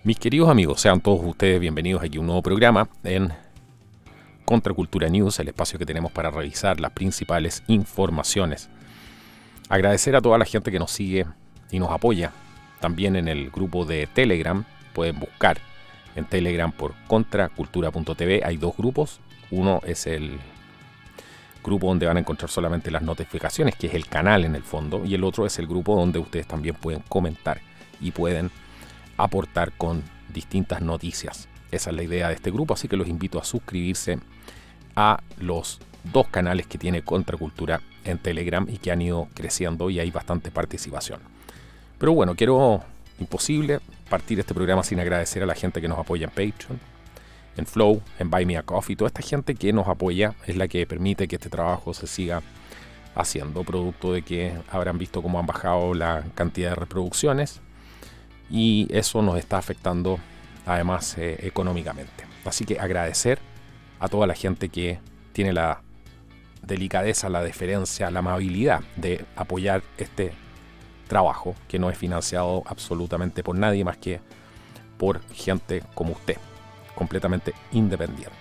Mis queridos amigos, sean todos ustedes bienvenidos aquí a un nuevo programa en Contracultura News, el espacio que tenemos para revisar las principales informaciones. Agradecer a toda la gente que nos sigue y nos apoya. También en el grupo de Telegram, pueden buscar en Telegram por contracultura.tv. Hay dos grupos. Uno es el grupo donde van a encontrar solamente las notificaciones, que es el canal en el fondo, y el otro es el grupo donde ustedes también pueden comentar y pueden aportar con distintas noticias. Esa es la idea de este grupo, así que los invito a suscribirse a los dos canales que tiene Contracultura en Telegram y que han ido creciendo y hay bastante participación. Pero bueno, imposible partir este programa sin agradecer a la gente que nos apoya en Patreon, en Flow, en Buy Me a Coffee. Toda esta gente que nos apoya es la que permite que este trabajo se siga haciendo, producto de que habrán visto cómo han bajado la cantidad de reproducciones y eso nos está afectando además económicamente. Así que agradecer a toda la gente que tiene la delicadeza, la deferencia, la amabilidad de apoyar este trabajo que no es financiado absolutamente por nadie más que por gente como usted, completamente independiente.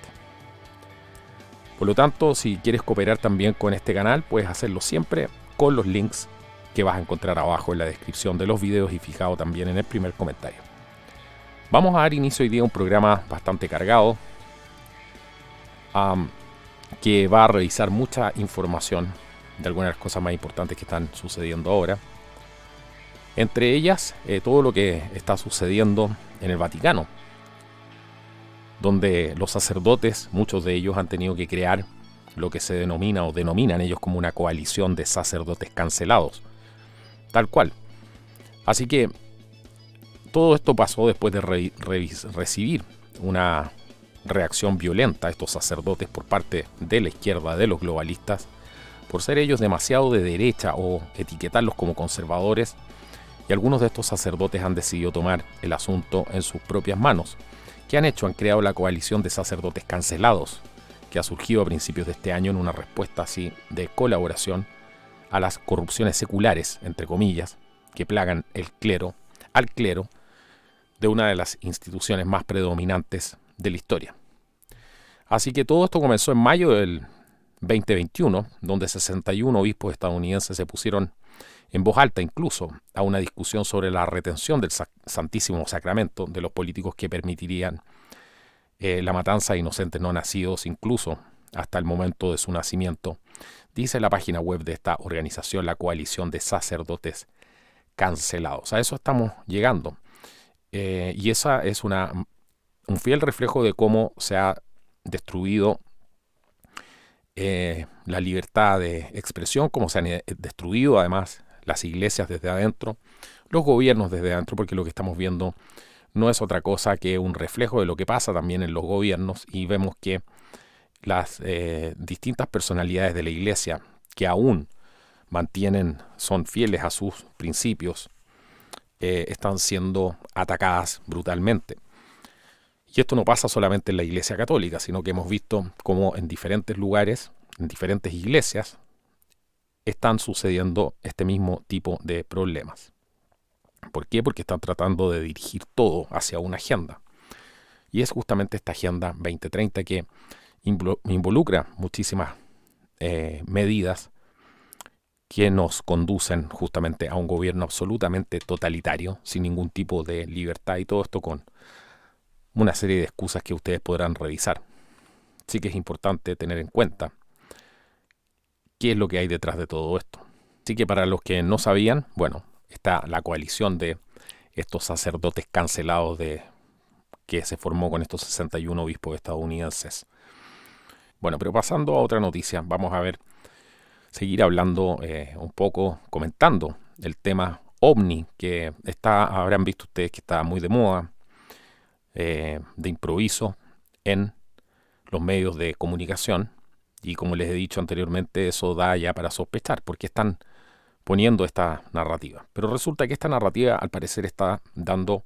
Por lo tanto, si quieres cooperar también con este canal, puedes hacerlo siempre con los links que vas a encontrar abajo en la descripción de los videos y fijado también en el primer comentario. Vamos a dar inicio hoy día a un programa bastante cargado que va a revisar mucha información de algunas de las cosas más importantes que están sucediendo ahora. Entre ellas, todo lo que está sucediendo en el Vaticano, donde los sacerdotes, muchos de ellos han tenido que crear lo que se denomina o denominan ellos como una coalición de sacerdotes cancelados. Tal cual. Así que todo esto pasó después de recibir una reacción violenta a estos sacerdotes por parte de la izquierda, de los globalistas, por ser ellos demasiado de derecha o etiquetarlos como conservadores, y algunos de estos sacerdotes han decidido tomar el asunto en sus propias manos. ¿Qué han hecho? Han creado la coalición de sacerdotes cancelados, que ha surgido a principios de este año en una respuesta así de colaboración a las corrupciones seculares, entre comillas, que plagan al clero de una de las instituciones más predominantes de la historia. Así que todo esto comenzó en mayo del 2021, donde 61 obispos estadounidenses se pusieron en voz alta incluso a una discusión sobre la retención del Santísimo Sacramento de los políticos que permitirían la matanza de inocentes no nacidos, incluso hasta el momento de su nacimiento, dice la página web de esta organización, la Coalición de Sacerdotes Cancelados. A eso estamos llegando. Y esa es un fiel reflejo de cómo se ha destruido la libertad de expresión, cómo se han destruido además las iglesias desde adentro, los gobiernos desde adentro, porque lo que estamos viendo no es otra cosa que un reflejo de lo que pasa también en los gobiernos, y vemos que las distintas personalidades de la iglesia que aún son fieles a sus principios, están siendo atacadas brutalmente. Y esto no pasa solamente en la iglesia católica, sino que hemos visto cómo en diferentes lugares, en diferentes iglesias, están sucediendo este mismo tipo de problemas. ¿Por qué? Porque están tratando de dirigir todo hacia una agenda. Y es justamente esta Agenda 2030 que involucra muchísimas medidas que nos conducen justamente a un gobierno absolutamente totalitario, sin ningún tipo de libertad, y todo esto con una serie de excusas que ustedes podrán revisar. Sí que es importante tener en cuenta qué es lo que hay detrás de todo esto. Así que para los que no sabían, bueno, está la coalición de estos sacerdotes cancelados que se formó con estos 61 obispos estadounidenses. Bueno, pero pasando a otra noticia, vamos a seguir hablando un poco, comentando el tema OVNI, que habrán visto ustedes que está muy de moda, de improviso en los medios de comunicación, y como les he dicho anteriormente, eso da ya para sospechar, porque están poniendo esta narrativa. Pero resulta que esta narrativa al parecer está dando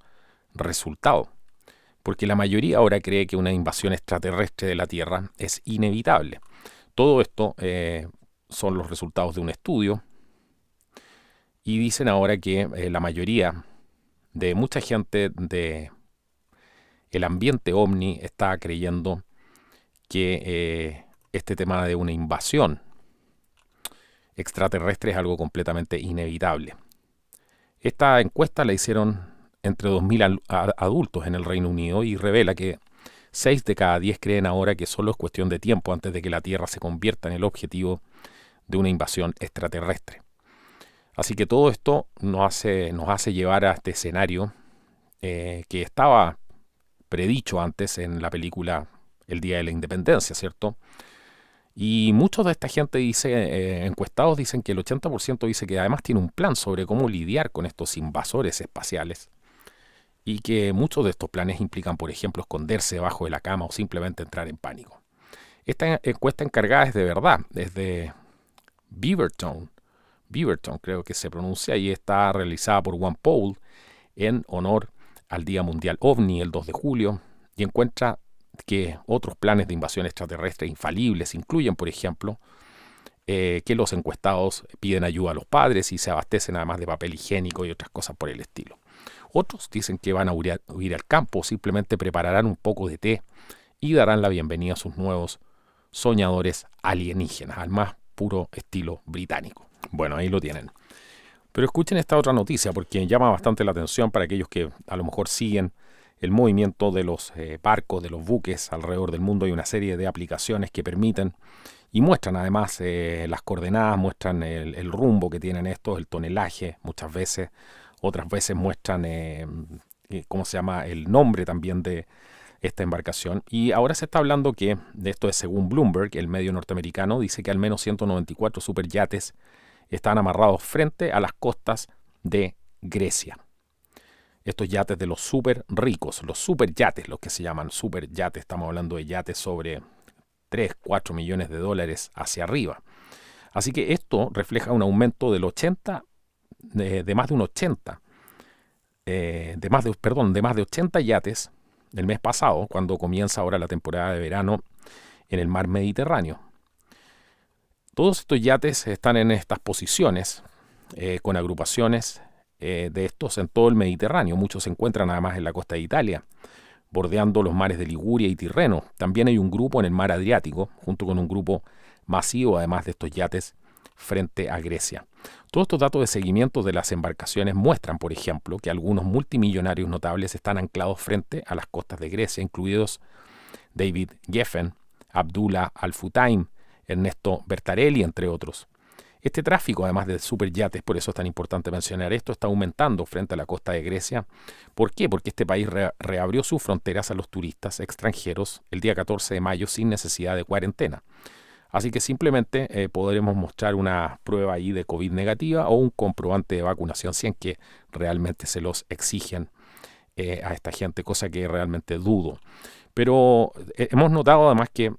resultado, porque la mayoría ahora cree que una invasión extraterrestre de la Tierra es inevitable. Todo esto son los resultados de un estudio, y dicen ahora que la mayoría de mucha gente de el ambiente ovni está creyendo que este tema de una invasión extraterrestre es algo completamente inevitable. Esta encuesta la hicieron entre 2.000 adultos en el Reino Unido y revela que 6 de cada 10 creen ahora que solo es cuestión de tiempo antes de que la Tierra se convierta en el objetivo de una invasión extraterrestre. Así que todo esto nos hace llevar a este escenario que estaba predicho antes en la película El Día de la Independencia, ¿cierto? Y muchos de esta gente encuestados dicen que el 80% dice que además tiene un plan sobre cómo lidiar con estos invasores espaciales y que muchos de estos planes implican, por ejemplo, esconderse debajo de la cama o simplemente entrar en pánico. Esta encuesta encargada es de verdad, es de Beaverton creo que se pronuncia, y está realizada por OnePoll en honor al Día Mundial OVNI el 2 de julio y encuentra que otros planes de invasión extraterrestre infalibles incluyen, por ejemplo, que los encuestados piden ayuda a los padres y se abastecen además de papel higiénico y otras cosas por el estilo. Otros dicen que van a huir al campo o simplemente prepararán un poco de té y darán la bienvenida a sus nuevos soñadores alienígenas, al más puro estilo británico. Bueno, ahí lo tienen. Pero escuchen esta otra noticia porque llama bastante la atención para aquellos que a lo mejor siguen el movimiento de los barcos, de los buques alrededor del mundo. Hay una serie de aplicaciones que permiten y muestran además las coordenadas, muestran el rumbo que tienen estos, el tonelaje muchas veces. Otras veces muestran, el nombre también de esta embarcación. Y ahora se está hablando que, de esto es según Bloomberg, el medio norteamericano, dice que al menos 194 superyates están amarrados frente a las costas de Grecia. Estos yates de los super ricos, los superyates, los que se llaman superyates, estamos hablando de yates sobre 3, 4 millones de dólares hacia arriba. Así que esto refleja un aumento del 80, de más de 80 yates el mes pasado, cuando comienza ahora la temporada de verano en el mar Mediterráneo. Todos estos yates están en estas posiciones, con agrupaciones de estos en todo el Mediterráneo. Muchos se encuentran además en la costa de Italia, bordeando los mares de Liguria y Tirreno. También hay un grupo en el mar Adriático, junto con un grupo masivo además de estos yates frente a Grecia. Todos estos datos de seguimiento de las embarcaciones muestran, por ejemplo, que algunos multimillonarios notables están anclados frente a las costas de Grecia, incluidos David Geffen, Abdullah Al-Futtaim, Ernesto Bertarelli, entre otros. Este tráfico, además de superyates, por eso es tan importante mencionar esto, está aumentando frente a la costa de Grecia. ¿Por qué? Porque este país reabrió sus fronteras a los turistas extranjeros el día 14 de mayo sin necesidad de cuarentena. Así que simplemente podremos mostrar una prueba ahí de COVID negativa o un comprobante de vacunación si es que realmente se los exigen a esta gente, cosa que realmente dudo. Pero hemos notado además que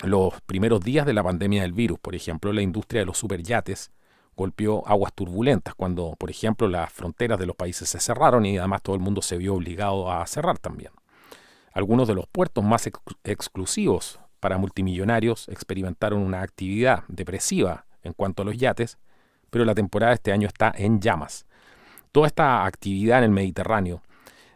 los primeros días de la pandemia del virus, por ejemplo, la industria de los superyates golpeó aguas turbulentas cuando, por ejemplo, las fronteras de los países se cerraron y además todo el mundo se vio obligado a cerrar también. Algunos de los puertos más exclusivos para multimillonarios experimentaron una actividad depresiva en cuanto a los yates, pero la temporada de este año está en llamas. Toda esta actividad en el Mediterráneo,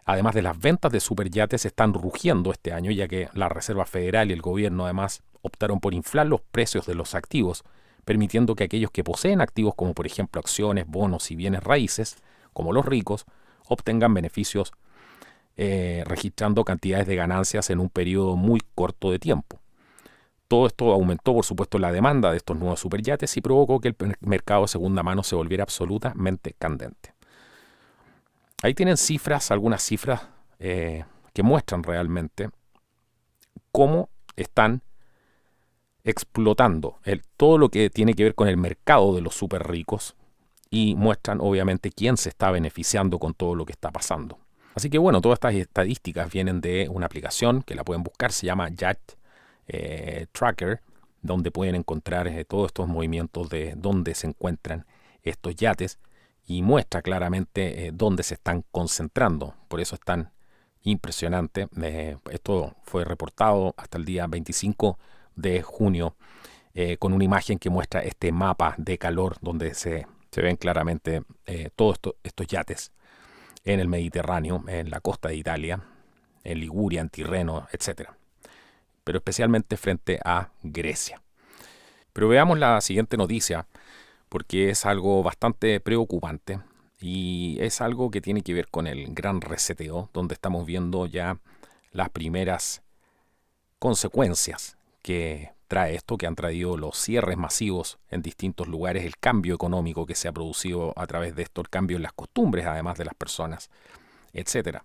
además de las ventas de superyates, están rugiendo este año, ya que la Reserva Federal y el gobierno además optaron por inflar los precios de los activos, permitiendo que aquellos que poseen activos como por ejemplo acciones, bonos y bienes raíces, como los ricos, obtengan beneficios registrando cantidades de ganancias en un periodo muy corto de tiempo. Todo esto aumentó, por supuesto, la demanda de estos nuevos superyates y provocó que el mercado de segunda mano se volviera absolutamente candente. Ahí tienen algunas cifras que muestran realmente cómo están explotando todo lo que tiene que ver con el mercado de los super ricos y muestran obviamente quién se está beneficiando con todo lo que está pasando. Así que bueno, todas estas estadísticas vienen de una aplicación que la pueden buscar, se llama Yacht Tracker, donde pueden encontrar todos estos movimientos de dónde se encuentran estos yates y muestra claramente dónde se están concentrando. Por eso es tan impresionante. Esto fue reportado hasta el día 25 de junio con una imagen que muestra este mapa de calor donde se ven claramente todos estos yates en el Mediterráneo, en la costa de Italia, en Liguria, en Tirreno, etc. Pero especialmente frente a Grecia. Pero veamos la siguiente noticia, porque es algo bastante preocupante y es algo que tiene que ver con el gran reseteo, donde estamos viendo ya las primeras consecuencias que trae esto, que han traído los cierres masivos en distintos lugares, el cambio económico que se ha producido a través de esto, el cambio en las costumbres además de las personas, etcétera.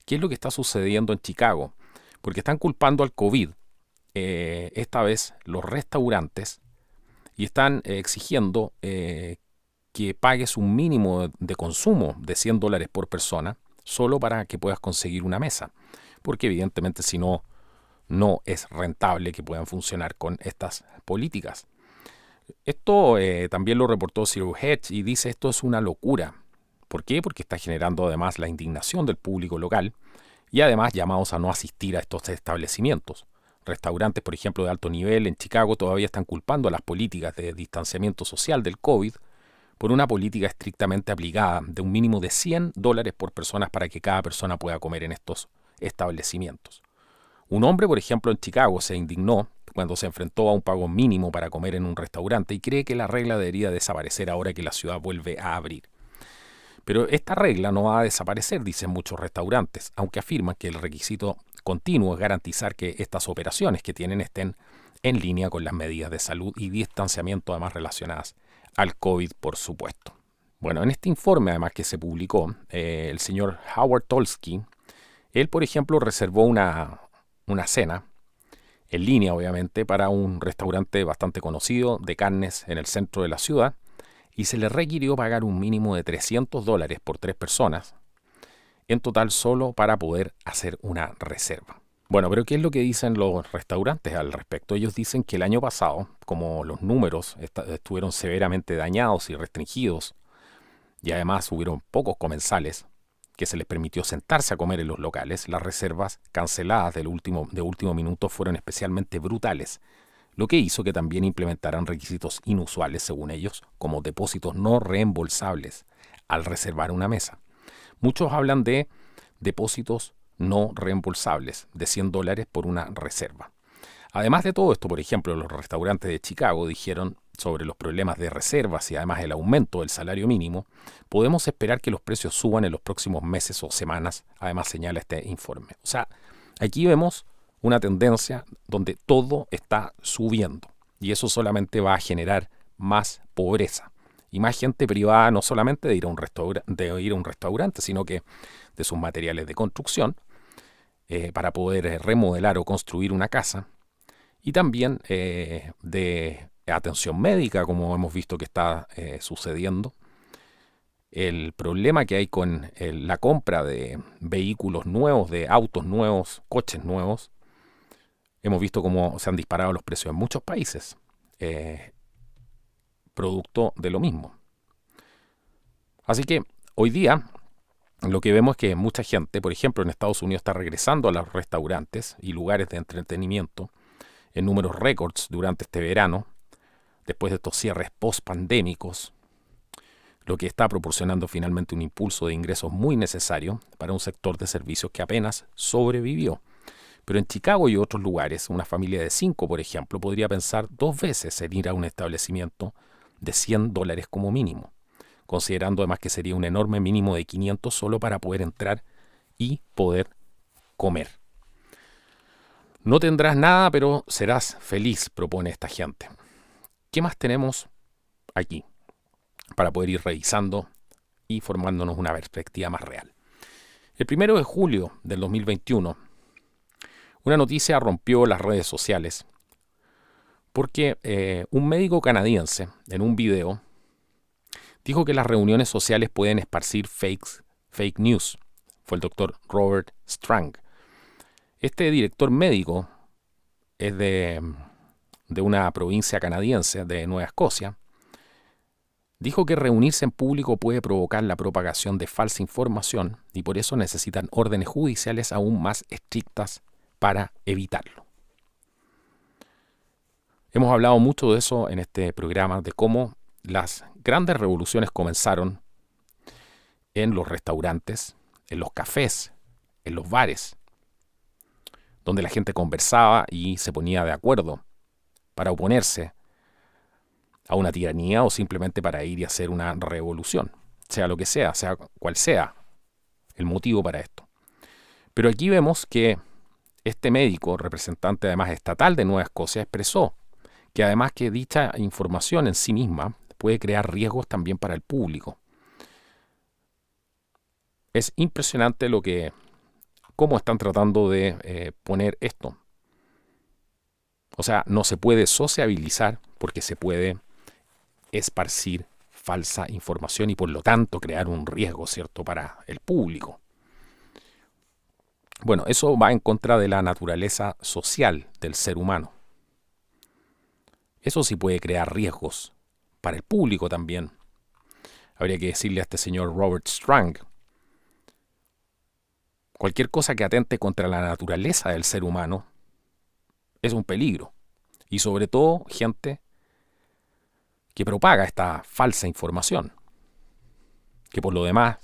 ¿Qué es lo que está sucediendo en Chicago? Porque están culpando al COVID, esta vez los restaurantes, y están exigiendo que pagues un mínimo de consumo de $100 por persona solo para que puedas conseguir una mesa. Porque evidentemente si no, no es rentable que puedan funcionar con estas políticas. Esto también lo reportó Zero Hedge y dice esto es una locura. ¿Por qué? Porque está generando además la indignación del público local y además llamados a no asistir a estos establecimientos. Restaurantes, por ejemplo, de alto nivel en Chicago todavía están culpando a las políticas de distanciamiento social del COVID por una política estrictamente aplicada de un mínimo de $100 por persona para que cada persona pueda comer en estos establecimientos. Un hombre, por ejemplo, en Chicago se indignó cuando se enfrentó a un pago mínimo para comer en un restaurante y cree que la regla debería desaparecer ahora que la ciudad vuelve a abrir. Pero esta regla no va a desaparecer, dicen muchos restaurantes, aunque afirman que el requisito continuo es garantizar que estas operaciones que tienen estén en línea con las medidas de salud y distanciamiento además relacionadas al COVID, por supuesto. Bueno, en este informe además que se publicó, el señor Howard Tolsky, él por ejemplo reservó una cena en línea obviamente para un restaurante bastante conocido de carnes en el centro de la ciudad y se le requirió pagar un mínimo de $300 por 3 personas en total solo para poder hacer una reserva. Bueno, pero ¿qué es lo que dicen los restaurantes al respecto? Ellos dicen que el año pasado, como los números estuvieron severamente dañados y restringidos, y además hubieron pocos comensales, que se les permitió sentarse a comer en los locales, las reservas canceladas de último minuto fueron especialmente brutales, lo que hizo que también implementaran requisitos inusuales, según ellos, como depósitos no reembolsables al reservar una mesa. Muchos hablan de depósitos no reembolsables de $100 por una reserva. Además de todo esto, por ejemplo, los restaurantes de Chicago dijeron sobre los problemas de reservas y además el aumento del salario mínimo, podemos esperar que los precios suban en los próximos meses o semanas, además señala este informe. O sea, aquí vemos una tendencia donde todo está subiendo y eso solamente va a generar más pobreza y más gente privada no solamente de ir a un restaurante, sino que de sus materiales de construcción para poder remodelar o construir una casa y también de atención médica, como hemos visto que está sucediendo. El problema que hay con la compra de vehículos nuevos, de autos nuevos, coches nuevos, hemos visto cómo se han disparado los precios en muchos países, producto de lo mismo. Así que hoy día lo que vemos es que mucha gente, por ejemplo en Estados Unidos, está regresando a los restaurantes y lugares de entretenimiento en números récords durante este verano, después de estos cierres post-pandémicos, lo que está proporcionando finalmente un impulso de ingresos muy necesario para un sector de servicios que apenas sobrevivió. Pero en Chicago y otros lugares, una familia de 5, por ejemplo, podría pensar 2 veces en ir a un establecimiento de $100 como mínimo, considerando además que sería un enorme mínimo de 500 solo para poder entrar y poder comer. No tendrás nada, pero serás feliz, propone esta gente. ¿Qué más tenemos aquí para poder ir revisando y formándonos una perspectiva más real? El 1 de julio del 2021, una noticia rompió las redes sociales porque un médico canadiense en un video dijo que las reuniones sociales pueden esparcir fake news. Fue el doctor Robert Strang. Este director médico es de una provincia canadiense de Nueva Escocia. Dijo que reunirse en público puede provocar la propagación de falsa información y por eso necesitan órdenes judiciales aún más estrictas para evitarlo. Hemos hablado mucho de eso en este programa, de cómo las grandes revoluciones comenzaron en los restaurantes, en los cafés, en los bares, donde la gente conversaba y se ponía de acuerdo para oponerse a una tiranía o simplemente para ir y hacer una revolución, sea lo que sea cual sea el motivo para esto. Pero aquí vemos que este médico, representante además estatal de Nueva Escocia, expresó que además que dicha información en sí misma puede crear riesgos también para el público. Es impresionante cómo están tratando de poner esto. O sea, no se puede sociabilizar porque se puede esparcir falsa información y por lo tanto crear un riesgo, ¿cierto?, para el público. Bueno, eso va en contra de la naturaleza social del ser humano. Eso sí puede crear riesgos para el público también. Habría que decirle a este señor Robert Strang, cualquier cosa que atente contra la naturaleza del ser humano es un peligro. Y sobre todo, gente que propaga esta falsa información, que por lo demás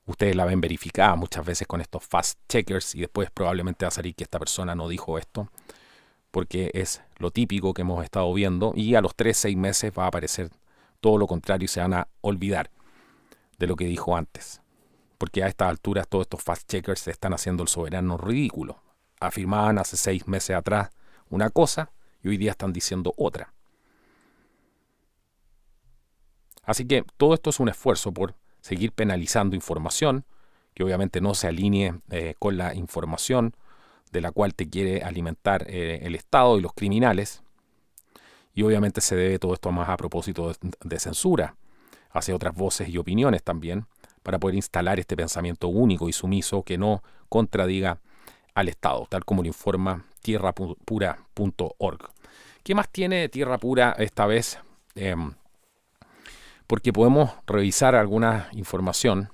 ustedes la ven verificada muchas veces con estos fast checkers y después probablemente va a salir que esta persona no dijo esto, porque es lo típico que hemos estado viendo y a los 3-6 meses va a aparecer todo lo contrario y se van a olvidar de lo que dijo antes. Porque a estas alturas todos estos fast checkers se están haciendo el soberano ridículo. Afirmaban hace 6 meses atrás una cosa y hoy día están diciendo otra. Así que todo esto es un esfuerzo por seguir penalizando información que obviamente no se alinee con la información de la cual te quiere alimentar el Estado y los criminales. Y obviamente se debe todo esto más a propósito de censura hacia otras voces y opiniones también, para poder instalar este pensamiento único y sumiso que no contradiga al Estado, tal como lo informa tierrapura.org. ¿Qué más tiene Tierra Pura esta vez? Porque podemos revisar alguna información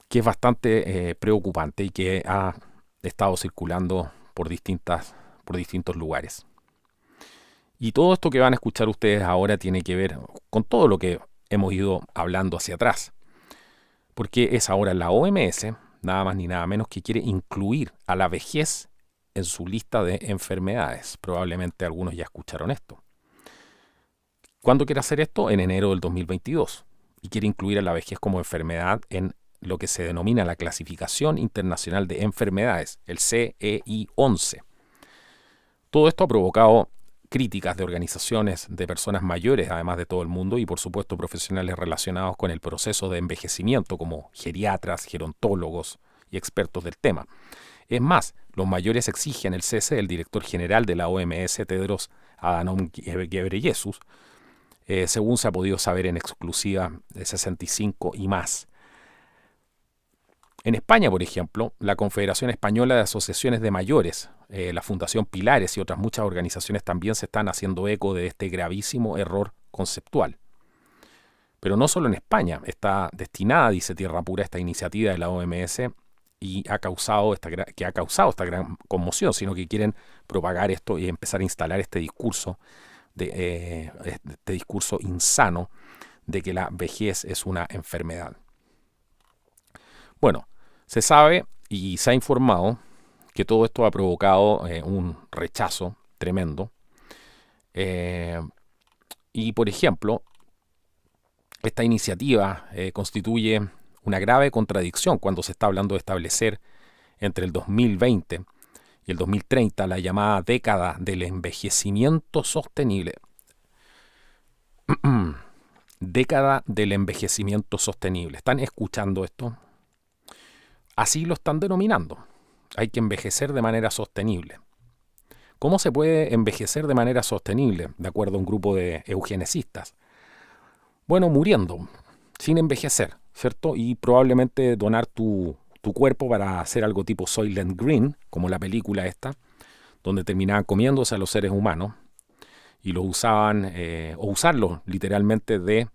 que es bastante preocupante y que ha estado circulando por distintos lugares. Y todo esto que van a escuchar ustedes ahora tiene que ver con todo lo que hemos ido hablando hacia atrás. Porque es ahora la OMS, nada más ni nada menos, que quiere incluir a la vejez en su lista de enfermedades. Probablemente algunos ya escucharon esto. ¿Cuándo quiere hacer esto? En enero del 2022. Y quiere incluir a la vejez como enfermedad en lo que se denomina la Clasificación Internacional de Enfermedades, el CEI-11. Todo esto ha provocado críticas de organizaciones de personas mayores, además de todo el mundo, y por supuesto profesionales relacionados con el proceso de envejecimiento, como geriatras, gerontólogos y expertos del tema. Es más, los mayores exigen el cese del director general de la OMS, Tedros Adhanom Ghebreyesus, según se ha podido saber en exclusiva de 65 y más. En España, por ejemplo, la Confederación Española de Asociaciones de Mayores, la Fundación Pilares y otras muchas organizaciones también se están haciendo eco de este gravísimo error conceptual. Pero no solo en España, está destinada, dice Tierra Pura, esta iniciativa de la OMS y ha causado esta gran conmoción, sino que quieren propagar esto y empezar a instalar este discurso insano de que la vejez es una enfermedad. Bueno, se sabe y se ha informado que todo esto ha provocado un rechazo tremendo. Y, por ejemplo, esta iniciativa constituye una grave contradicción cuando se está hablando de establecer entre el 2020 y el 2030 la llamada década del envejecimiento sostenible. Década del envejecimiento sostenible. ¿Están escuchando esto? Así lo están denominando. Hay que envejecer de manera sostenible. ¿Cómo se puede envejecer de manera sostenible, de acuerdo a un grupo de eugenesistas? Bueno, muriendo, sin envejecer, ¿cierto? Y probablemente donar tu cuerpo para hacer algo tipo Soylent Green, como la película esta, donde terminaban comiéndose a los seres humanos y los usaban, o usarlos literalmente de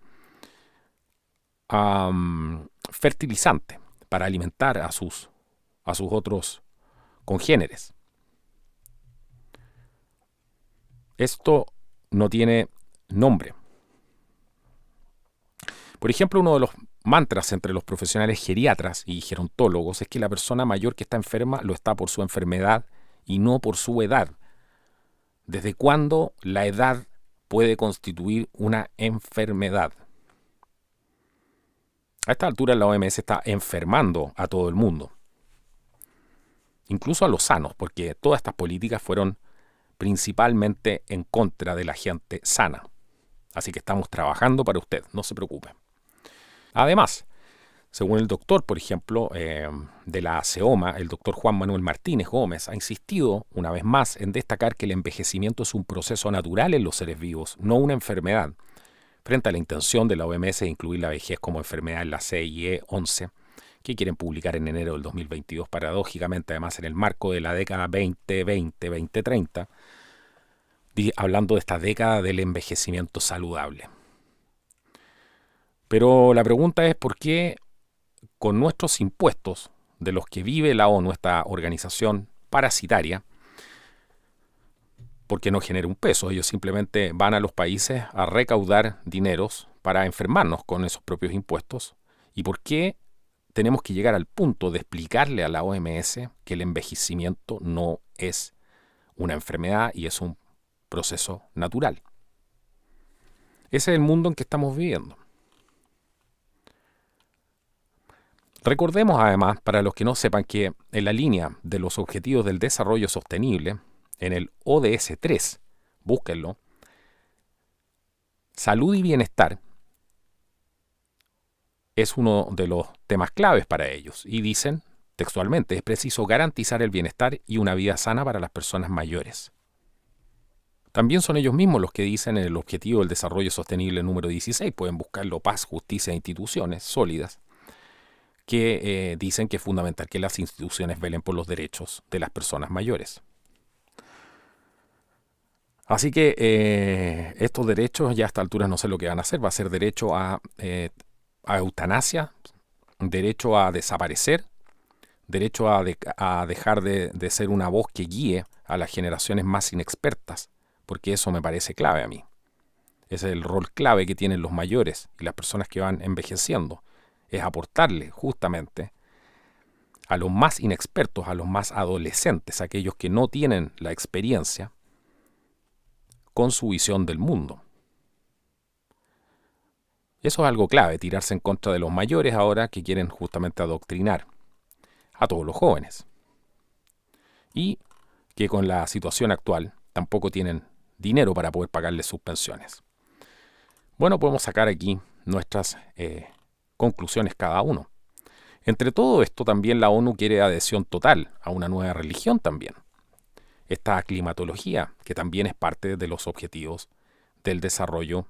fertilizante para alimentar a sus otros congéneres. Esto no tiene nombre. Por ejemplo, uno de los mantras entre los profesionales geriatras y gerontólogos es que la persona mayor que está enferma lo está por su enfermedad y no por su edad. ¿Desde cuándo la edad puede constituir una enfermedad? A esta altura la OMS está enfermando a todo el mundo, incluso a los sanos, porque todas estas políticas fueron principalmente en contra de la gente sana. Así que estamos trabajando para usted, no se preocupe. Además, según el doctor, por ejemplo, de la SEOMA, el doctor Juan Manuel Martínez Gómez, ha insistido una vez más en destacar que el envejecimiento es un proceso natural en los seres vivos, no una enfermedad, frente a la intención de la OMS de incluir la vejez como enfermedad en la CIE 11, que quieren publicar en enero del 2022, paradójicamente además en el marco de la década 2020-2030, hablando de esta década del envejecimiento saludable. Pero la pregunta es por qué con nuestros impuestos, de los que vive la ONU, esta organización parasitaria, porque no genera un peso. Ellos simplemente van a los países a recaudar dineros para enfermarnos con esos propios impuestos. ¿Y por qué tenemos que llegar al punto de explicarle a la OMS que el envejecimiento no es una enfermedad y es un proceso natural? Ese es el mundo en que estamos viviendo. Recordemos además, para los que no sepan, que en la línea de los Objetivos del Desarrollo Sostenible, en el ODS 3, búsquenlo, salud y bienestar es uno de los temas claves para ellos. Y dicen textualmente, es preciso garantizar el bienestar y una vida sana para las personas mayores. También son ellos mismos los que dicen en el Objetivo del Desarrollo Sostenible número 16, pueden buscarlo, paz, justicia e instituciones sólidas, que dicen que es fundamental que las instituciones velen por los derechos de las personas mayores. Así que estos derechos ya a esta altura no sé lo que van a hacer. Va a ser derecho a eutanasia, derecho a desaparecer, derecho a dejar de ser una voz que guíe a las generaciones más inexpertas, porque eso me parece clave a mí. Ese es el rol clave que tienen los mayores y las personas que van envejeciendo. Es aportarle justamente a los más inexpertos, a los más adolescentes, a aquellos que no tienen la experiencia, con su visión del mundo. Eso es algo clave, tirarse en contra de los mayores ahora que quieren justamente adoctrinar a todos los jóvenes. Y que con la situación actual tampoco tienen dinero para poder pagarles sus pensiones. Bueno, podemos sacar aquí nuestras conclusiones cada uno. Entre todo esto, también la ONU quiere adhesión total a una nueva religión también. Esta climatología, que también es parte de los objetivos del desarrollo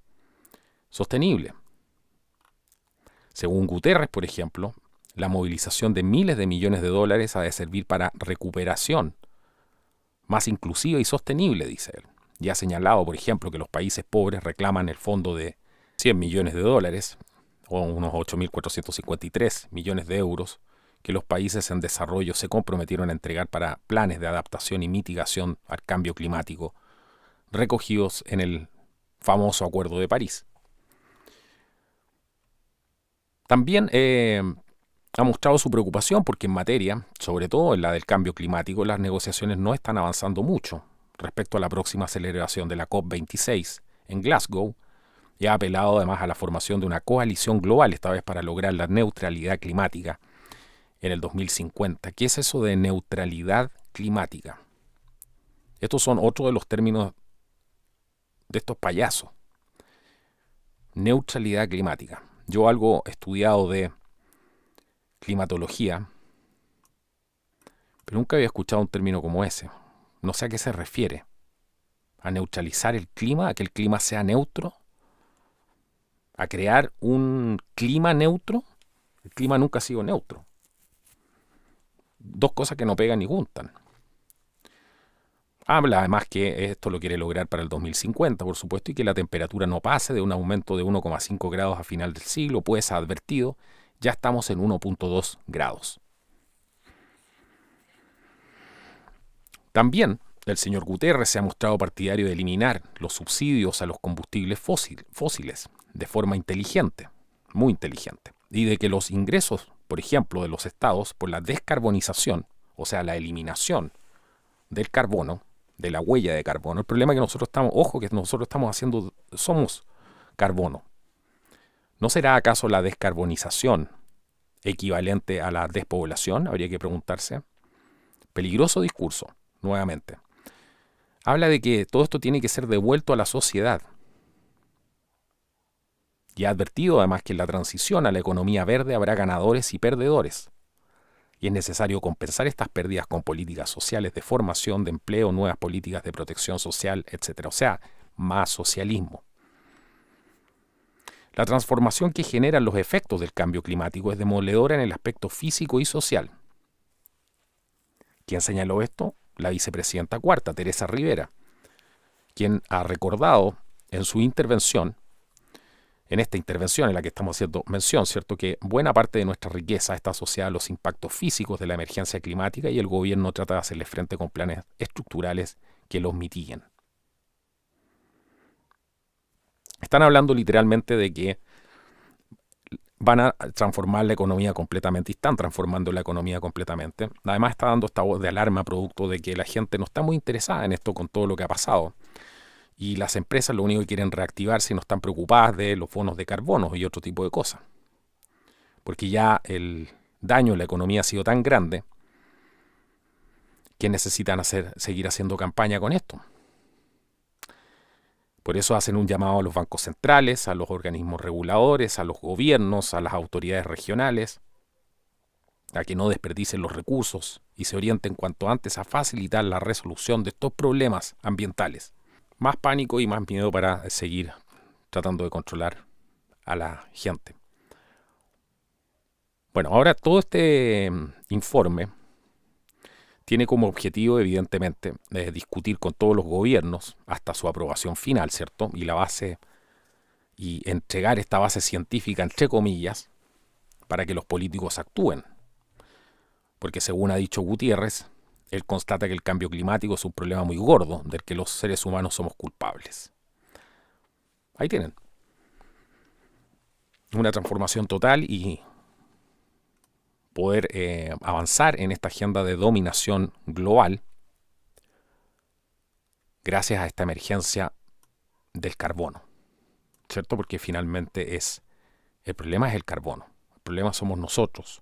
sostenible. Según Guterres, por ejemplo, la movilización de miles de millones de dólares ha de servir para recuperación más inclusiva y sostenible, dice él. Y ha señalado, por ejemplo, que los países pobres reclaman el fondo de 100 millones de dólares, o unos 8.453 millones de euros, que los países en desarrollo se comprometieron a entregar para planes de adaptación y mitigación al cambio climático, recogidos en el famoso Acuerdo de París. También ha mostrado su preocupación porque en materia, sobre todo en la del cambio climático, las negociaciones no están avanzando mucho respecto a la próxima celebración de la COP26 en Glasgow, y ha apelado además a la formación de una coalición global, esta vez para lograr la neutralidad climática en el 2050. ¿Qué es eso de neutralidad climática? Estos son otros de los términos de estos payasos. Neutralidad climática. Yo algo estudiado de climatología, pero nunca había escuchado un término como ese. No sé a qué se refiere. ¿A neutralizar el clima? ¿A que el clima sea neutro? ¿A crear un clima neutro? El clima nunca ha sido neutro. Dos cosas que no pegan ni juntan. Habla además que esto lo quiere lograr para el 2050, por supuesto, y que la temperatura no pase de un aumento de 1,5 grados a final del siglo, pues ha advertido, ya estamos en 1,2 grados. También el señor Guterres se ha mostrado partidario de eliminar los subsidios a los combustibles fósiles de forma inteligente, muy inteligente. y de que los ingresos, por ejemplo, de los estados por la descarbonización, o sea, la eliminación del carbono, de la huella de carbono, el problema es que nosotros estamos haciendo, somos carbono. ¿No será acaso la descarbonización equivalente a la despoblación? Habría que preguntarse. Peligroso discurso, nuevamente. Habla de que todo esto tiene que ser devuelto a la sociedad. Y ha advertido además que en la transición a la economía verde habrá ganadores y perdedores. Y es necesario compensar estas pérdidas con políticas sociales de formación, de empleo, nuevas políticas de protección social, etc. O sea, más socialismo. La transformación que generan los efectos del cambio climático es demoledora en el aspecto físico y social. ¿Quién señaló esto? La vicepresidenta cuarta, Teresa Rivera, quien ha recordado en su intervención, en esta intervención en la que estamos haciendo mención, ¿cierto?, que buena parte de nuestra riqueza está asociada a los impactos físicos de la emergencia climática y el gobierno trata de hacerle frente con planes estructurales que los mitiguen. Están hablando literalmente de que van a transformar la economía completamente y están transformando la economía completamente. Además está dando esta voz de alarma producto de que la gente no está muy interesada en esto con todo lo que ha pasado. Y las empresas lo único que quieren reactivarse y no están preocupadas de los bonos de carbono y otro tipo de cosas. Porque ya el daño en la economía ha sido tan grande que necesitan seguir haciendo campaña con esto. Por eso hacen un llamado a los bancos centrales, a los organismos reguladores, a los gobiernos, a las autoridades regionales, a que no desperdicien los recursos y se orienten cuanto antes a facilitar la resolución de estos problemas ambientales. Más pánico y más miedo para seguir tratando de controlar a la gente. Bueno, ahora todo este informe tiene como objetivo, evidentemente, discutir con todos los gobiernos hasta su aprobación final, ¿cierto? Y entregar esta base científica, entre comillas, para que los políticos actúen. Porque según ha dicho Gutiérrez, él constata que el cambio climático es un problema muy gordo del que los seres humanos somos culpables. Ahí tienen. Una transformación total y poder avanzar en esta agenda de dominación global gracias a esta emergencia del carbono, ¿cierto? Porque finalmente el problema es el carbono, el problema somos nosotros.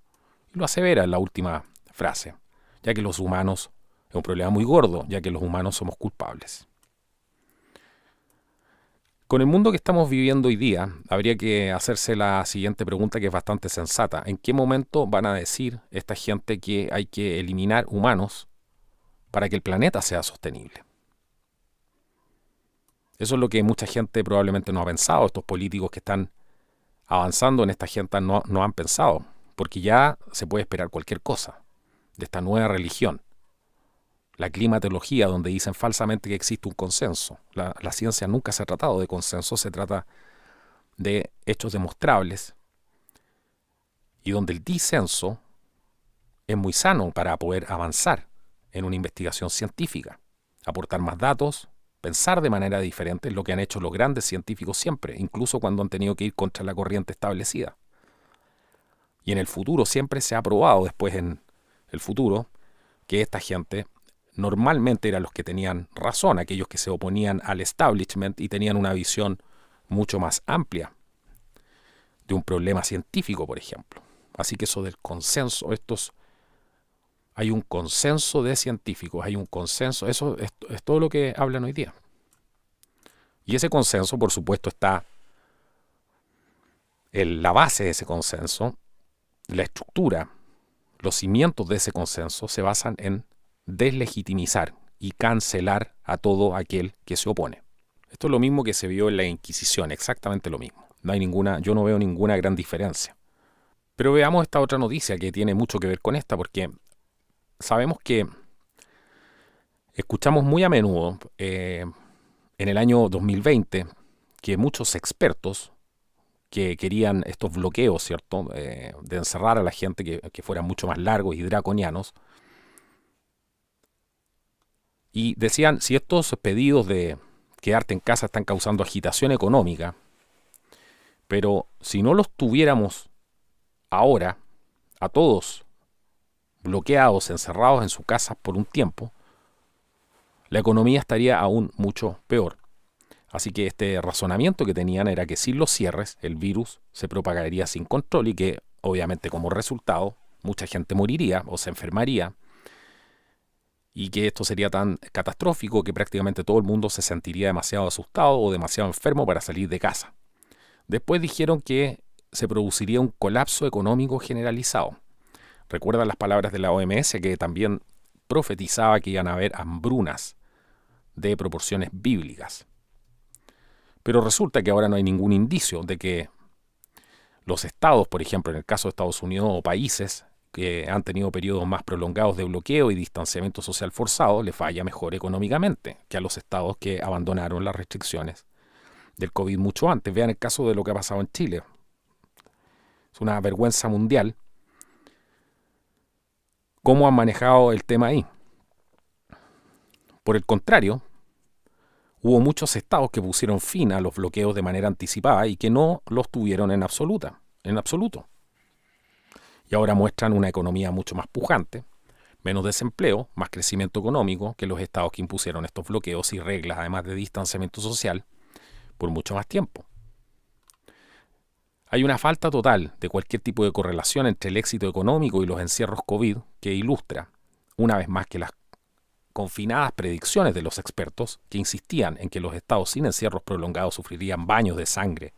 Y lo asevera en la última frase, ya que los humanos, es un problema muy gordo, ya que los humanos somos culpables. Con el mundo que estamos viviendo hoy día, habría que hacerse la siguiente pregunta que es bastante sensata. ¿En qué momento van a decir esta gente que hay que eliminar humanos para que el planeta sea sostenible? Eso es lo que mucha gente probablemente no ha pensado. Estos políticos que están avanzando en esta agenda no han pensado, porque ya se puede esperar cualquier cosa de esta nueva religión. La climatología, donde dicen falsamente que existe un consenso. La ciencia nunca se ha tratado de consenso, se trata de hechos demostrables y donde el disenso es muy sano para poder avanzar en una investigación científica, aportar más datos, pensar de manera diferente, es lo que han hecho los grandes científicos siempre, incluso cuando han tenido que ir contra la corriente establecida. Y en el futuro siempre se ha probado después en el futuro que esta gente normalmente eran los que tenían razón, aquellos que se oponían al establishment y tenían una visión mucho más amplia de un problema científico, por ejemplo. Así que eso del consenso, hay un consenso de científicos, hay un consenso, eso es todo lo que hablan hoy día. Y ese consenso, por supuesto, está en la base de ese consenso, la estructura, los cimientos de ese consenso se basan en deslegitimizar y cancelar a todo aquel que se opone. Esto es lo mismo que se vio en la Inquisición, exactamente lo mismo. Yo no veo ninguna gran diferencia. Pero veamos esta otra noticia que tiene mucho que ver con esta, porque sabemos que escuchamos muy a menudo en el año 2020 que muchos expertos que querían estos bloqueos, ¿cierto?, de encerrar a la gente que fueran mucho más largos y draconianos, y decían, si estos pedidos de quedarte en casa están causando agitación económica, pero si no los tuviéramos ahora, a todos bloqueados, encerrados en su casa por un tiempo, la economía estaría aún mucho peor. Así que este razonamiento que tenían era que sin los cierres el virus se propagaría sin control y que obviamente como resultado mucha gente moriría o se enfermaría y que esto sería tan catastrófico que prácticamente todo el mundo se sentiría demasiado asustado o demasiado enfermo para salir de casa. Después dijeron que se produciría un colapso económico generalizado. Recuerdan las palabras de la OMS que también profetizaba que iban a haber hambrunas de proporciones bíblicas. Pero resulta que ahora no hay ningún indicio de que los estados, por ejemplo, en el caso de Estados Unidos o países que han tenido periodos más prolongados de bloqueo y distanciamiento social forzado, les vaya mejor económicamente que a los estados que abandonaron las restricciones del COVID mucho antes. Vean el caso de lo que ha pasado en Chile. Es una vergüenza mundial cómo han manejado el tema ahí. Por el contrario, hubo muchos estados que pusieron fin a los bloqueos de manera anticipada y que no los tuvieron en absoluto. Y ahora muestran una economía mucho más pujante, menos desempleo, más crecimiento económico que los estados que impusieron estos bloqueos y reglas, además de distanciamiento social, por mucho más tiempo. Hay una falta total de cualquier tipo de correlación entre el éxito económico y los encierros COVID que ilustra, una vez más, que las confinadas predicciones de los expertos que insistían en que los estados sin encierros prolongados sufrirían baños de sangre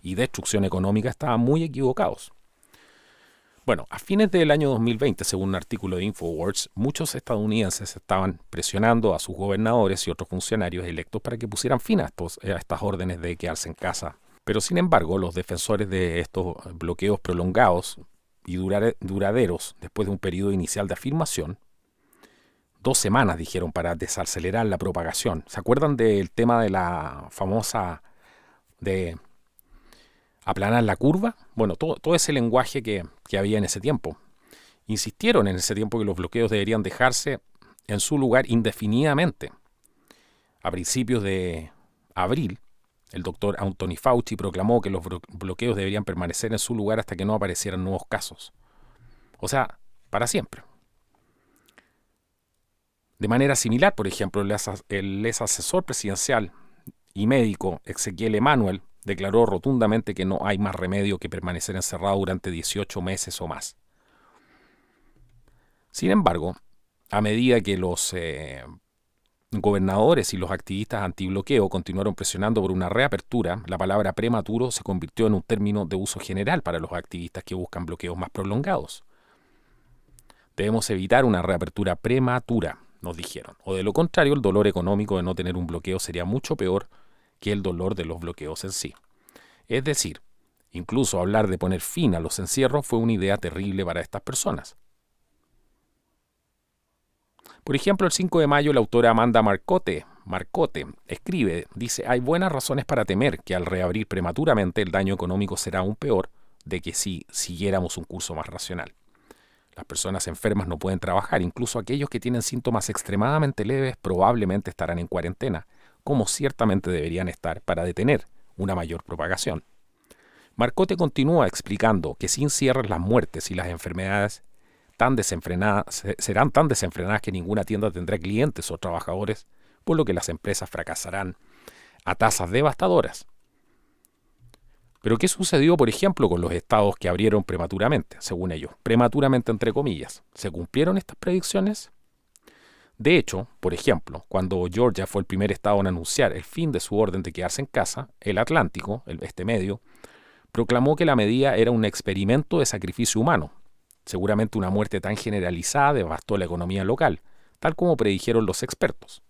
y destrucción económica estaban muy equivocados. Bueno, a fines del año 2020, según un artículo de InfoWars, muchos estadounidenses estaban presionando a sus gobernadores y otros funcionarios electos para que pusieran fin a estas órdenes de quedarse en casa. Pero sin embargo, los defensores de estos bloqueos prolongados y duraderos, después de un periodo inicial de afirmación, 2 semanas dijeron para desacelerar la propagación. ¿Se acuerdan del tema de la famosa de aplanar la curva? Bueno, todo ese lenguaje que había en ese tiempo. Insistieron en ese tiempo que los bloqueos deberían dejarse en su lugar indefinidamente. A principios de abril, el doctor Anthony Fauci proclamó que los bloqueos deberían permanecer en su lugar hasta que no aparecieran nuevos casos. O sea, para siempre. De manera similar, por ejemplo, el ex asesor presidencial y médico Ezequiel Emanuel declaró rotundamente que no hay más remedio que permanecer encerrado durante 18 meses o más. Sin embargo, a medida que los gobernadores y los activistas antibloqueo continuaron presionando por una reapertura, la palabra prematuro se convirtió en un término de uso general para los activistas que buscan bloqueos más prolongados. Debemos evitar una reapertura prematura, nos dijeron, o de lo contrario el dolor económico de no tener un bloqueo sería mucho peor que el dolor de los bloqueos en sí. Es decir, incluso hablar de poner fin a los encierros fue una idea terrible para estas personas. Por ejemplo, el 5 de mayo la autora Amanda Marcotte escribe, dice, hay buenas razones para temer que al reabrir prematuramente el daño económico será aún peor de que si siguiéramos un curso más racional. Las personas enfermas no pueden trabajar, incluso aquellos que tienen síntomas extremadamente leves probablemente estarán en cuarentena, como ciertamente deberían estar para detener una mayor propagación. Marcotte continúa explicando que sin cierres las muertes y las enfermedades serán tan desenfrenadas que ninguna tienda tendrá clientes o trabajadores, por lo que las empresas fracasarán a tasas devastadoras. Pero ¿qué sucedió, por ejemplo, con los estados que abrieron prematuramente, según ellos? Prematuramente, entre comillas. ¿Se cumplieron estas predicciones? De hecho, por ejemplo, cuando Georgia fue el primer estado en anunciar el fin de su orden de quedarse en casa, el Atlántico, este medio, proclamó que la medida era un experimento de sacrificio humano. Seguramente una muerte tan generalizada devastó la economía local, tal como predijeron los expertos.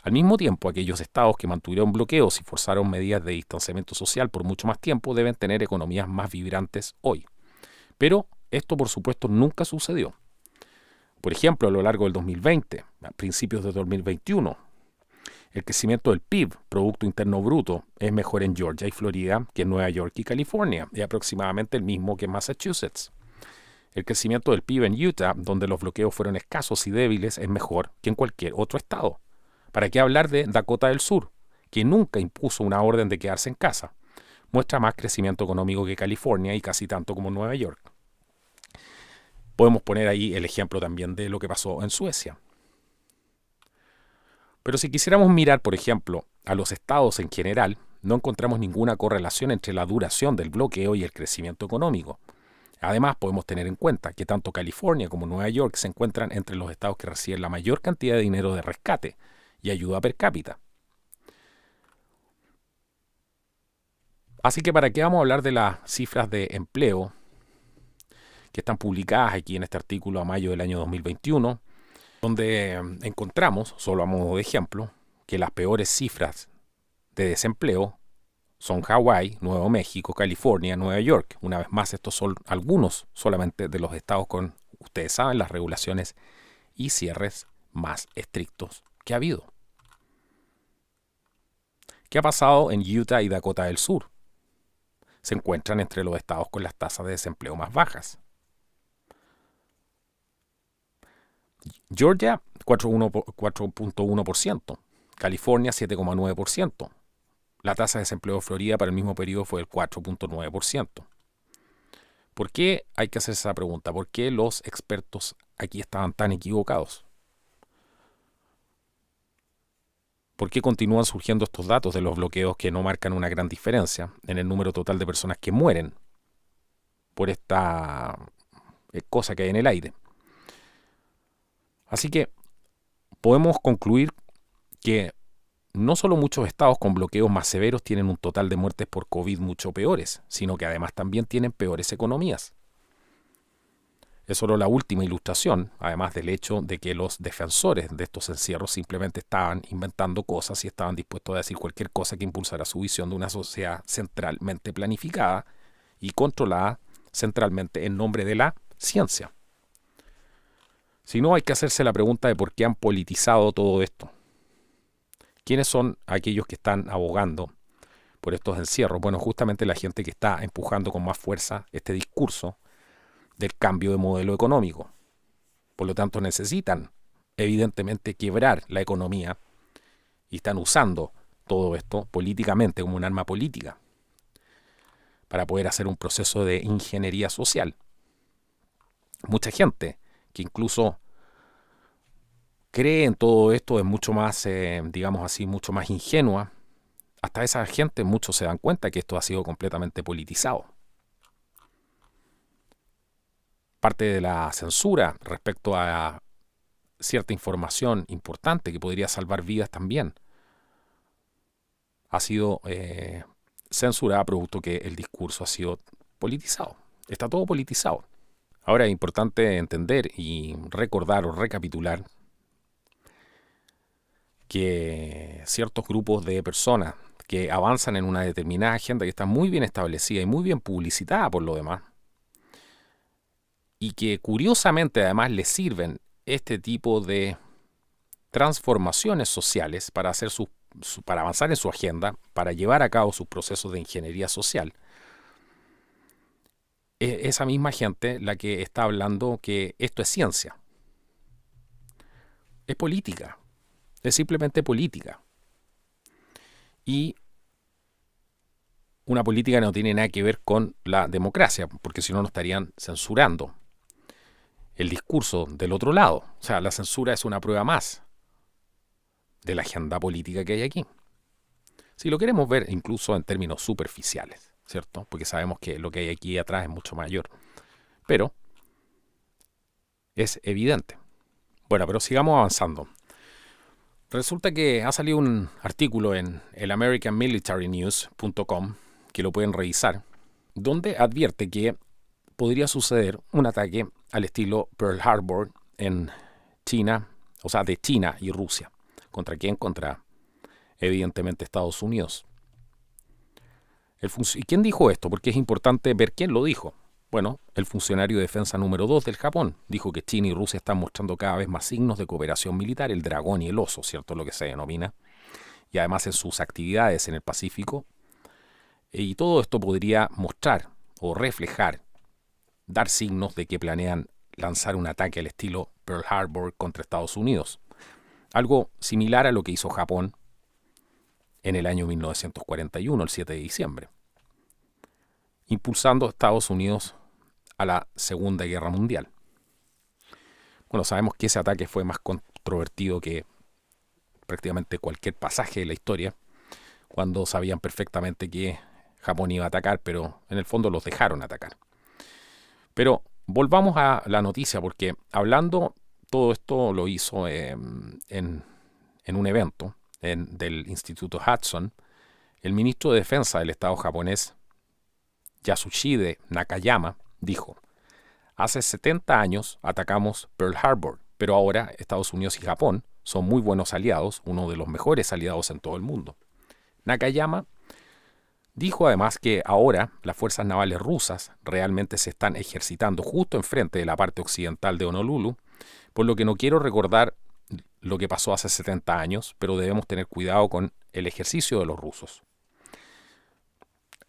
Al mismo tiempo, aquellos estados que mantuvieron bloqueos y forzaron medidas de distanciamiento social por mucho más tiempo deben tener economías más vibrantes hoy. Pero esto, por supuesto, nunca sucedió. Por ejemplo, a lo largo del 2020, a principios de 2021, el crecimiento del PIB, Producto Interno Bruto, es mejor en Georgia y Florida que en Nueva York y California, y aproximadamente el mismo que en Massachusetts. El crecimiento del PIB en Utah, donde los bloqueos fueron escasos y débiles, es mejor que en cualquier otro estado. ¿Para qué hablar de Dakota del Sur, que nunca impuso una orden de quedarse en casa? muestra más crecimiento económico que California y casi tanto como Nueva York. Podemos poner ahí el ejemplo también de lo que pasó en Suecia. Pero si quisiéramos mirar, por ejemplo, a los estados en general, no encontramos ninguna correlación entre la duración del bloqueo y el crecimiento económico. Además, podemos tener en cuenta que tanto California como Nueva York se encuentran entre los estados que reciben la mayor cantidad de dinero de rescate y ayuda per cápita. Así que ¿para qué vamos a hablar de las cifras de empleo que están publicadas aquí en este artículo a mayo del año 2021, donde encontramos, solo a modo de ejemplo, que las peores cifras de desempleo son Hawái, Nuevo México, California, Nueva York. Una vez más, estos son algunos solamente de los estados con, ustedes saben, las regulaciones y cierres más estrictos que ha habido. ¿Qué ha pasado en Utah y Dakota del Sur? Se encuentran entre los estados con las tasas de desempleo más bajas. Georgia, 4.1%. California, 7.9%. La tasa de desempleo de Florida para el mismo periodo fue del 4.9%. ¿Por qué hay que hacer esa pregunta? ¿Por qué los expertos aquí estaban tan equivocados? ¿Por qué continúan surgiendo estos datos de los bloqueos que no marcan una gran diferencia en el número total de personas que mueren por esta cosa que hay en el aire? Así que podemos concluir que no solo muchos estados con bloqueos más severos tienen un total de muertes por COVID mucho peores, sino que además también tienen peores economías. Es solo la última ilustración, además del hecho de que los defensores de estos encierros simplemente estaban inventando cosas y estaban dispuestos a decir cualquier cosa que impulsara su visión de una sociedad centralmente planificada y controlada centralmente en nombre de la ciencia. Si no, hay que hacerse la pregunta de por qué han politizado todo esto. ¿Quiénes son aquellos que están abogando por estos encierros? Bueno, justamente la gente que está empujando con más fuerza este discurso del cambio de modelo económico. Por lo tanto, necesitan evidentemente quebrar la economía y están usando todo esto políticamente como un arma política para poder hacer un proceso de ingeniería social. Mucha gente que incluso cree en todo esto es mucho más, digamos así, mucho más ingenua. Hasta esa gente, muchos se dan cuenta que esto ha sido completamente politizado. Parte de la censura respecto a cierta información importante que podría salvar vidas también ha sido censurada producto que el discurso ha sido politizado. Está todo politizado. Ahora es importante entender y recordar o recapitular que ciertos grupos de personas que avanzan en una determinada agenda que está muy bien establecida y muy bien publicitada por lo demás, y que curiosamente además les sirven este tipo de transformaciones sociales para para avanzar en su agenda, para llevar a cabo sus procesos de ingeniería social. Es esa misma gente la que está hablando que esto es ciencia. Es política. Es simplemente política. Y una política no tiene nada que ver con la democracia, porque si no nos estarían censurando el discurso del otro lado. O sea, la censura es una prueba más de la agenda política que hay aquí. Si lo queremos ver incluso en términos superficiales, ¿cierto? Porque sabemos que lo que hay aquí atrás es mucho mayor. Pero es evidente. Bueno, pero sigamos avanzando. Resulta que ha salido un artículo en el AmericanMilitaryNews.com, que lo pueden revisar, donde advierte que podría suceder un ataque al estilo Pearl Harbor en China, o sea, de China y Rusia. ¿Contra quién? Contra, evidentemente, Estados Unidos. ¿Y quién dijo esto? Porque es importante ver quién lo dijo. Bueno, el funcionario de defensa número 2 del Japón dijo que China y Rusia están mostrando cada vez más signos de cooperación militar, el dragón y el oso, ¿cierto? Lo que se denomina. Y además en sus actividades en el Pacífico. Y todo esto podría mostrar o reflejar, dar signos de que planean lanzar un ataque al estilo Pearl Harbor contra Estados Unidos. Algo similar a lo que hizo Japón en el año 1941, el 7 de diciembre. impulsando a Estados Unidos a la Segunda Guerra Mundial. Bueno, sabemos que ese ataque fue más controvertido que prácticamente cualquier pasaje de la historia, cuando sabían perfectamente que Japón iba a atacar, pero en el fondo los dejaron atacar. Pero volvamos a la noticia, porque hablando, todo esto lo hizo en un evento del Instituto Hudson, el ministro de Defensa del Estado japonés, Yasuhide Nakayama, dijo: hace 70 años atacamos Pearl Harbor, pero ahora Estados Unidos y Japón son muy buenos aliados, uno de los mejores aliados en todo el mundo. Nakayama dijo además que ahora las fuerzas navales rusas realmente se están ejercitando justo enfrente de la parte occidental de Honolulu, por lo que no quiero recordar lo que pasó hace 70 años, pero debemos tener cuidado con el ejercicio de los rusos.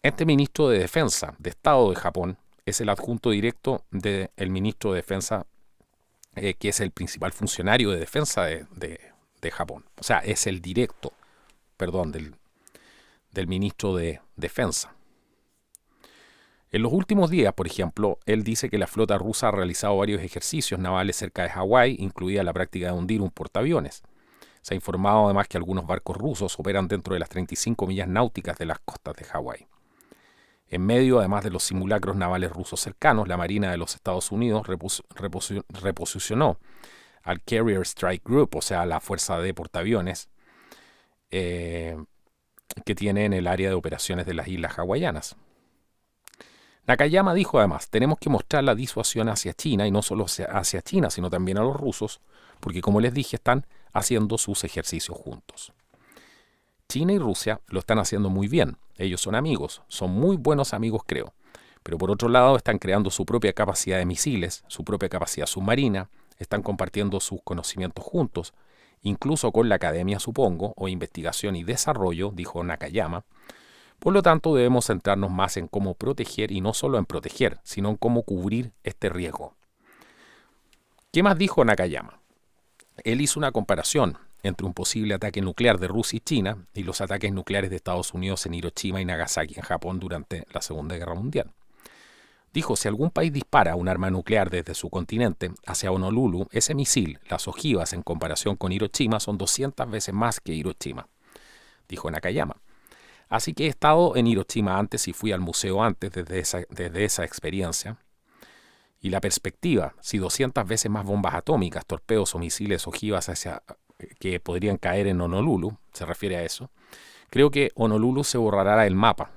Este ministro de Defensa de Estado de Japón es el adjunto directo del ministro de Defensa, que es el principal funcionario de defensa de Japón. O sea, es el directo, del ministro de Defensa. En los últimos días, por ejemplo, él dice que la flota rusa ha realizado varios ejercicios navales cerca de Hawái, incluida la práctica de hundir un portaaviones. Se ha informado además que algunos barcos rusos operan dentro de las 35 millas náuticas de las costas de Hawái. En medio, además de los simulacros navales rusos cercanos, la Marina de los Estados Unidos reposicionó al Carrier Strike Group, o sea, la fuerza de portaaviones, que tiene en el área de operaciones de las islas hawaianas. Nakayama dijo además: tenemos que mostrar la disuasión hacia China, y no solo hacia China, sino también a los rusos, porque como les dije, están haciendo sus ejercicios juntos. China y Rusia lo están haciendo muy bien. Ellos son amigos, son muy buenos amigos, creo. Pero por otro lado están creando su propia capacidad de misiles, su propia capacidad submarina, están compartiendo sus conocimientos juntos, incluso con la academia, supongo, o investigación y desarrollo, dijo Nakayama. Por lo tanto, debemos centrarnos más en cómo proteger, y no solo en proteger, sino en cómo cubrir este riesgo. ¿Qué más dijo Nakayama? Él hizo una comparación entre un posible ataque nuclear de Rusia y China y los ataques nucleares de Estados Unidos en Hiroshima y Nagasaki en Japón durante la Segunda Guerra Mundial. Dijo: si algún país dispara un arma nuclear desde su continente hacia Honolulu, ese misil, las ojivas en comparación con Hiroshima, son 200 veces más que Hiroshima, dijo Nakayama. Así que he estado en Hiroshima antes y fui al museo antes desde esa experiencia. Y la perspectiva, si 200 veces más bombas atómicas, torpedos o misiles ojivas que podrían caer en Honolulu, se refiere a eso, creo que Honolulu se borrará del mapa.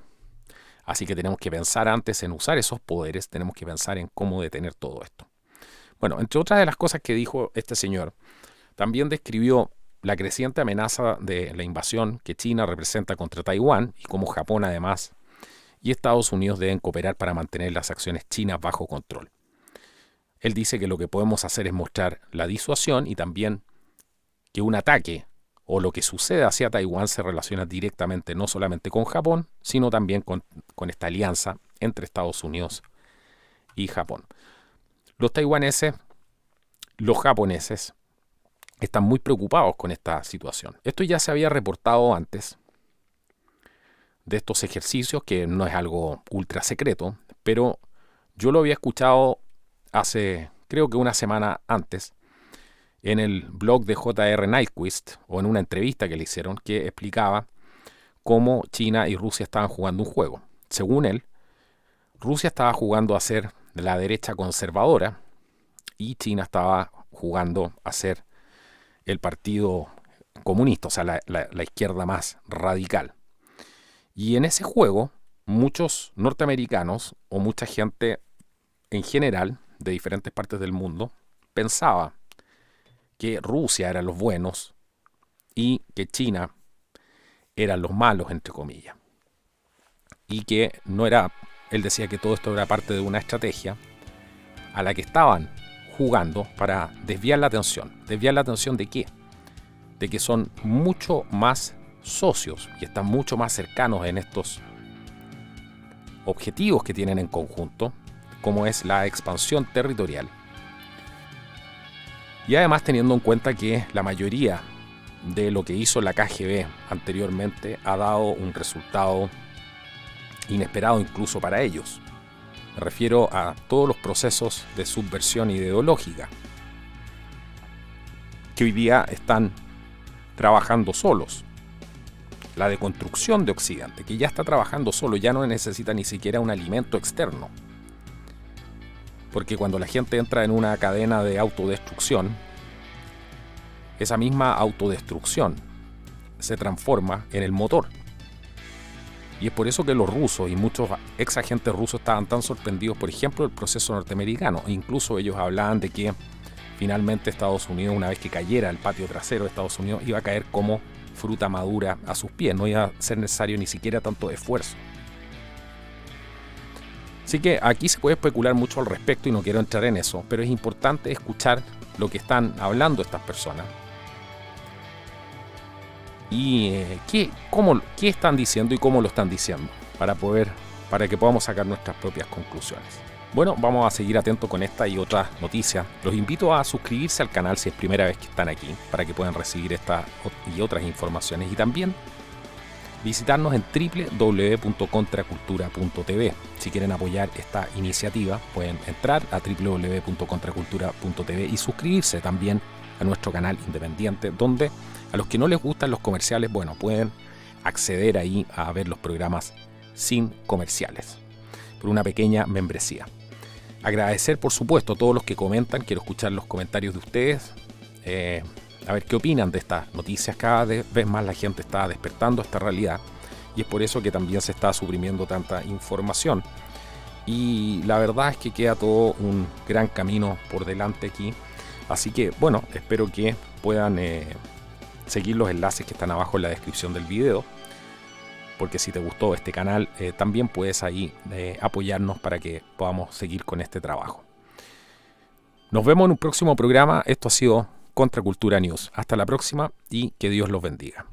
Así que tenemos que pensar antes en usar esos poderes, tenemos que pensar en cómo detener todo esto. Bueno, entre otras de las cosas que dijo este señor, también describió la creciente amenaza de la invasión que China representa contra Taiwán, y cómo Japón además y Estados Unidos deben cooperar para mantener las acciones chinas bajo control. Él dice que lo que podemos hacer es mostrar la disuasión, y también que un ataque o lo que sucede hacia Taiwán se relaciona directamente no solamente con Japón, sino también con esta alianza entre Estados Unidos y Japón. Los japoneses están muy preocupados con esta situación. Esto ya se había reportado antes de estos ejercicios, que no es algo ultra secreto, pero yo lo había escuchado hace, creo que una semana antes, en el blog de J.R. Nyquist, o en una entrevista que le hicieron, que explicaba cómo China y Rusia estaban jugando un juego. Según él, Rusia estaba jugando a ser de la derecha conservadora y China estaba jugando a ser el partido comunista, o sea, la izquierda más radical. Y en ese juego, muchos norteamericanos o mucha gente en general de diferentes partes del mundo pensaba que Rusia eran los buenos y que China eran los malos, entre comillas. Y que no era, él decía que todo esto era parte de una estrategia a la que estaban jugando para desviar la atención. ¿Desviar la atención de qué? De que son mucho más socios y están mucho más cercanos en estos objetivos que tienen en conjunto, como es la expansión territorial. Y además teniendo en cuenta que la mayoría de lo que hizo la KGB anteriormente ha dado un resultado inesperado incluso para ellos. Me refiero a todos los procesos de subversión ideológica que hoy día están trabajando solos. La deconstrucción de Occidente, que ya está trabajando solo, ya no necesita ni siquiera un alimento externo. Porque cuando la gente entra en una cadena de autodestrucción, esa misma autodestrucción se transforma en el motor. Y es por eso que los rusos y muchos ex agentes rusos estaban tan sorprendidos, por ejemplo, del proceso norteamericano. Incluso ellos hablaban de que finalmente Estados Unidos, una vez que cayera el patio trasero de Estados Unidos, iba a caer como fruta madura a sus pies. No iba a ser necesario ni siquiera tanto esfuerzo. Así que aquí se puede especular mucho al respecto y no quiero entrar en eso, pero es importante escuchar lo que están hablando estas personas. Y qué están diciendo y cómo lo están diciendo, para que podamos sacar nuestras propias conclusiones. Bueno, vamos a seguir atentos con esta y otras noticias. Los invito a suscribirse al canal si es primera vez que están aquí, para que puedan recibir estas y otras informaciones. Y también visitarnos en www.contracultura.tv. Si quieren apoyar esta iniciativa, pueden entrar a www.contracultura.tv y suscribirse también a nuestro canal independiente, donde a los que no les gustan los comerciales, bueno, pueden acceder ahí a ver los programas sin comerciales, por una pequeña membresía. Agradecer, por supuesto, a todos los que comentan. Quiero escuchar los comentarios de ustedes, a ver qué opinan de estas noticias. Cada vez más la gente está despertando a esta realidad y es por eso que también se está suprimiendo tanta información. Y la verdad es que queda todo un gran camino por delante aquí. Así que, bueno, espero que puedan seguir los enlaces que están abajo en la descripción del video, porque si te gustó este canal, también puedes ahí apoyarnos para que podamos seguir con este trabajo. Nos vemos en un próximo programa. Esto ha sido Contracultura News. Hasta la próxima y que Dios los bendiga.